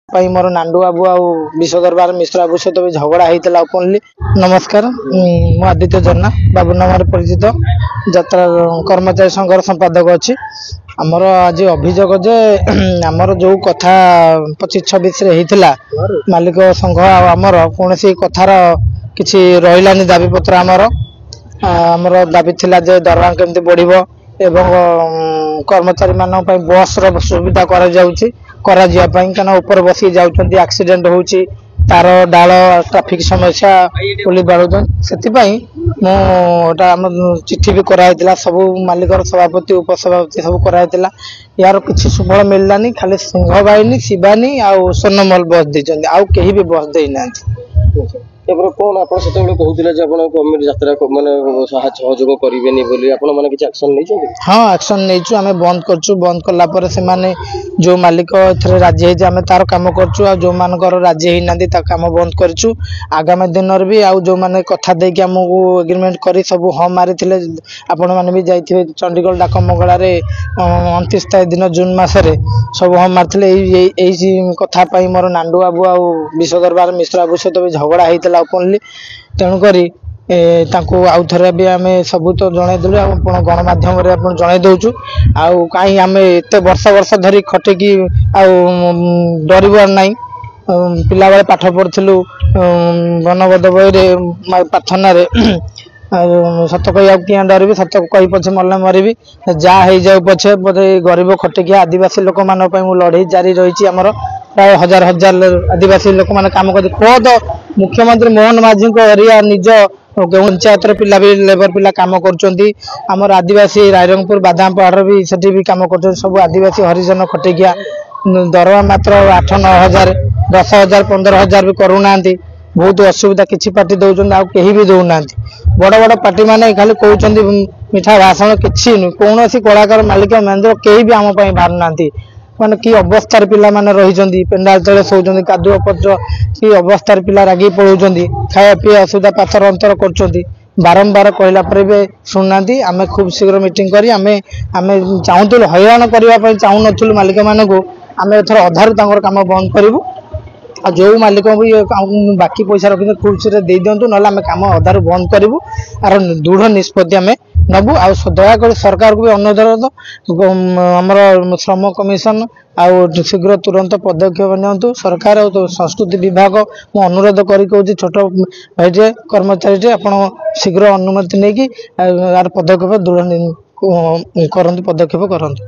मोर नांडू बाबू आ विश्व दरबार मिश्र बाबू सहित भी झगड़ा होता ओपनली। नमस्कार, मु आदित्य जेना बाबू नाम परिचित यात्रा कर्मचारी संघर संपादक अच्छी। आमर आज अभियोग जे आमर जो कथा 25-26 होता मालिक संघ आमर कौन कथार किसी रही दाबी पत्र आमर दाबी थिला जे दरमा केमती बढ़िबो एवं कर्मचारी मान बस सुविधा करा ऊपर बसी जाउछंती एक्सीडेंट होउची तार डाल ट्रैफिक समस्या पुलिस बाड़ुछन से चिट्ठी भी कराइला सब मालिक सभापति उपसभापति सब कराइला यार किसी सुफल मिललानी खाली सिंह बाहिनी शिवानी आ स्वर्णमल बस देछंती आ केही भी बस देई नांती। कौन आप कहते यात्रा माने सहयोग करेंगे किसी एक्शन नहीं? हाँ, एक्शन नहीं आम बंद करचु। बंद कला पर से माने जो मालिक एथरे राजी है आम तार काम करचु आ जो मानकर राजी है नांदी ता काम बंद करचु। आगामी दिन भी आ जो माने कथा दे के हमको एग्रीमेंट करी सब हम मारी थिले आपण माने भी जाइथिबे चंडीगढ़ डाक मंगला रे 29 दिन जून मासरे सब हम मारथिले एई कथा पई मोर नांडू बाबू आ विश्व दरबार मिश्र बाबू सहित भी झगड़ा होता ओपनली। तेणुक आउ थे भी आम सब तो जनईदेलु आप गणमाध्यम जन दौचु आउ कहीं आम एत वर्ष धरी खटिकी डरबार ना। पिला बेले पाठ पढ़ु बनबद बही प्रार्थना सत कह क्या डरबी सत कही पछे मरले मरबी जहाँ हो जाऊ पछे गरीब खटिकिया आदिवासी लोक मान लड़े जारी रही आमर प्राय हजार हजार आदिवासी लोक मैंने कम कर खुद मुख्यमंत्री मोहन माझी एरिया निज पंचायत पिला भी लेबर पिला कम कर आदिवासी रायरंगपुर बादाम पहाड़ भी सेठी भी कम कर सब आदिवासी हरिजन खटिकिया दरवा मात्र 8-9 हजार 10,000 15,000 भी करूना बहुत असुविधा किसी पार्टी दौरान आ कहीं भी दौना बड़ बड़ पार्टी माने खाली कहते मिठा भाषण किसी कौन कलाकार मालिक मैनेजर कहीं भी आम बाहर ना माने कि अवस्थार पिला माने रही पेंडाल तले शोचती कादुआ पत्र कि अवस्थार पिला रागी पलाउंट खाया पीया असुविधा पाथर अंतर कर बारंबार कहला पर भी शुणुना। आम खूब शीघ्र मीटिंग करी आम चाहूलु हैरान करने चाहू नु मालिक मानक आम एथर अधारू काम बंद करूँ आ जो मालिक भी बाकी पैसा रखी खूब शीघ्र दे दिंतु ना आम कम अधारू बंद करूँ आर दृढ़ निष्पत्ति आम नबू आ दयाकोरी सरकार को भी अनुरोध आमर श्रम कमिशन आउ शीघ्र तुरंत पदक्षेप नियंतु सरकार और संस्कृति विभाग मु अनुरोध करी कहूँ छोट भाई कर्मचारी आपण शीघ्र अनुमति नहीं कि यार पदक्षेप दृढ़ करंतु पदक्षेप करंतु।